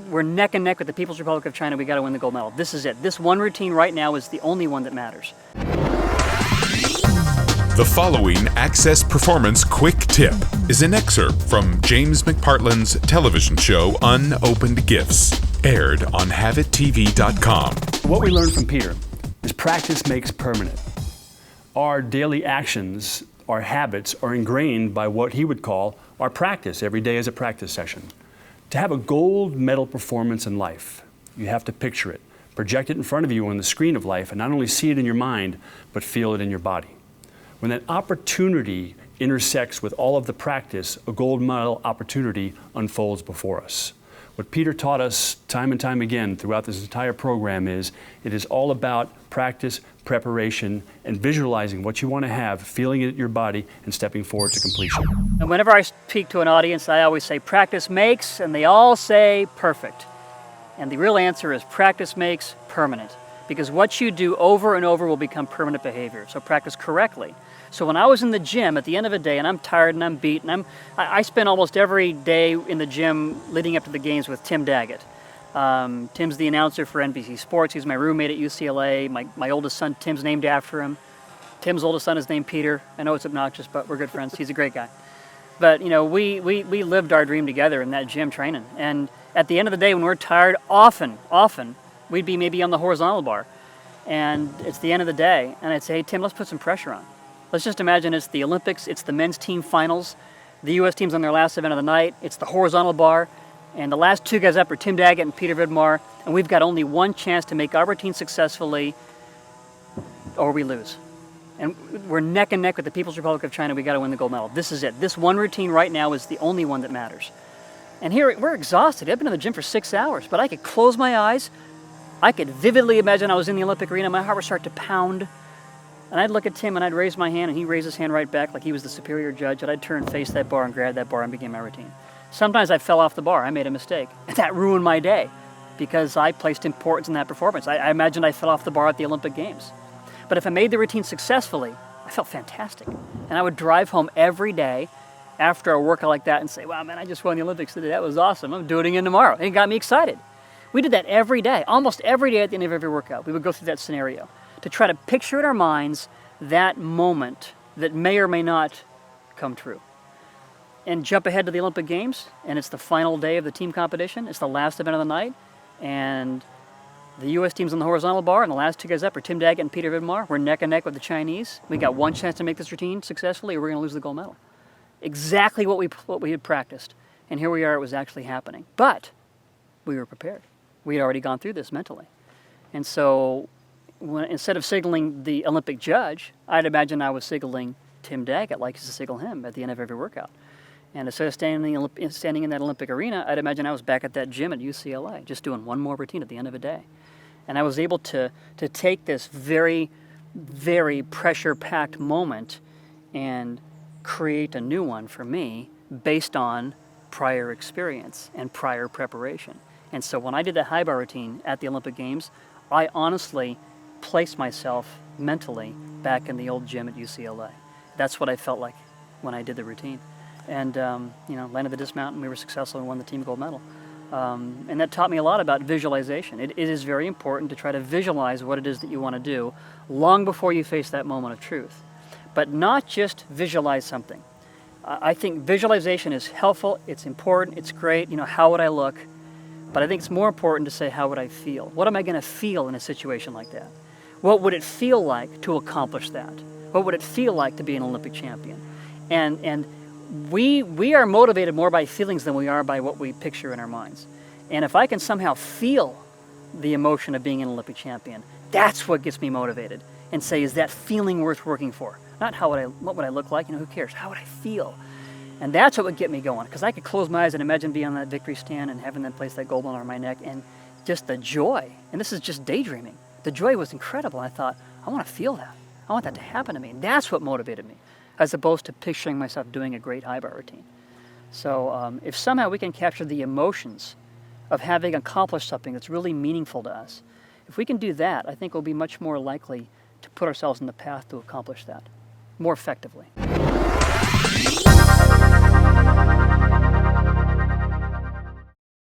we're neck and neck with the People's Republic of China. We got to win the gold medal. This is it. This one routine right now is the only one that matters. The following Access Performance Quick Tip is an excerpt from James McPartland's television show Unopened Gifts, aired on HaveItTV.com. What we learned from Peter is practice makes permanent. Our daily actions, our habits are ingrained by what he would call our practice. Every day is a practice session. To have a gold medal performance in life, you have to picture it, project it in front of you on the screen of life, and not only see it in your mind, but feel it in your body. When that opportunity intersects with all of the practice, a gold medal opportunity unfolds before us. What Peter taught us time and time again throughout this entire program is, it is all about practice, preparation, and visualizing what you want to have, feeling it in your body, and stepping forward to completion. And whenever I speak to an audience, I always say practice makes, and they all say perfect. And the real answer is practice makes permanent. Because what you do over and over will become permanent behavior. So practice correctly. So when I was in the gym at the end of a day and I'm tired and I'm beat, and I spend almost every day in the gym leading up to the games with Tim Daggett. Tim's the announcer for NBC Sports. He's my roommate at UCLA. My oldest son, Tim's named after him. Tim's oldest son is named Peter. I know it's obnoxious, but we're good friends. He's a great guy. But you know, we lived our dream together in that gym training. And at the end of the day, when we're tired, often, we'd be maybe on the horizontal bar. And it's the end of the day, and I'd say, hey, Tim, let's put some pressure on. Let's just imagine it's the Olympics, it's the men's team finals, the U.S. team's on their last event of the night, it's the horizontal bar, and the last two guys up are Tim Daggett and Peter Vidmar, and we've got only one chance to make our routine successfully, or we lose. And we're neck and neck with the People's Republic of China. We got to win the gold medal. This is it. This one routine right now is the only one that matters. And here, we're exhausted. I've been in the gym for 6 hours, but I could close my eyes. I could vividly imagine I was in the Olympic arena. My heart would start to pound. And I'd look at Tim and I'd raise my hand and he'd raise his hand right back like he was the superior judge. And I'd turn, face that bar and grab that bar and begin my routine. Sometimes I fell off the bar. I made a mistake. And that ruined my day because I placed importance in that performance. I imagined I fell off the bar at the Olympic Games. But if I made the routine successfully, I felt fantastic. And I would drive home every day after a workout like that and say, wow, man, I just won the Olympics today. That was awesome. I'm doing it again tomorrow. And it got me excited. We did that every day, almost every day at the end of every workout. We would go through that scenario to try to picture in our minds that moment that may or may not come true. And jump ahead to the Olympic Games, and it's the final day of the team competition. It's the last event of the night, and the U.S. team's on the horizontal bar, and the last two guys up are Tim Daggett and Peter Vidmar. We're neck and neck with the Chinese. We got one chance to make this routine successfully, or we're going to lose the gold medal. Exactly what we had practiced, and here we are. It was actually happening, but we were prepared. We had already gone through this mentally. And so instead of signaling the Olympic judge, I'd imagine I was signaling Tim Daggett like to signal him at the end of every workout. And instead of standing in that Olympic arena, I'd imagine I was back at that gym at UCLA, just doing one more routine at the end of a day. And I was able to take this very, very pressure-packed moment and create a new one for me based on prior experience and prior preparation. And so when I did the high bar routine at the Olympic Games, I honestly placed myself mentally back in the old gym at UCLA. That's what I felt like when I did the routine. And, landed the dismount, and we were successful and won the team gold medal. And that taught me a lot about visualization. It is very important to try to visualize what it is that you want to do long before you face that moment of truth. But not just visualize something. I think visualization is helpful, it's important, it's great, how would I look? But I think it's more important to say, how would I feel? What am I going to feel in a situation like that? What would it feel like to accomplish that? What would it feel like to be an Olympic champion? And we are motivated more by feelings than we are by what we picture in our minds. And if I can somehow feel the emotion of being an Olympic champion, that's what gets me motivated. And say, is that feeling worth working for? Not what would I look like? Who cares? How would I feel? And that's what would get me going, because I could close my eyes and imagine being on that victory stand and having them place that gold medal on my neck, and just the joy. And this is just daydreaming. The joy was incredible. I thought, I want to feel that. I want that to happen to me. And that's what motivated me, as opposed to picturing myself doing a great high bar routine. So if somehow we can capture the emotions of having accomplished something that's really meaningful to us, if we can do that, I think we'll be much more likely to put ourselves in the path to accomplish that more effectively.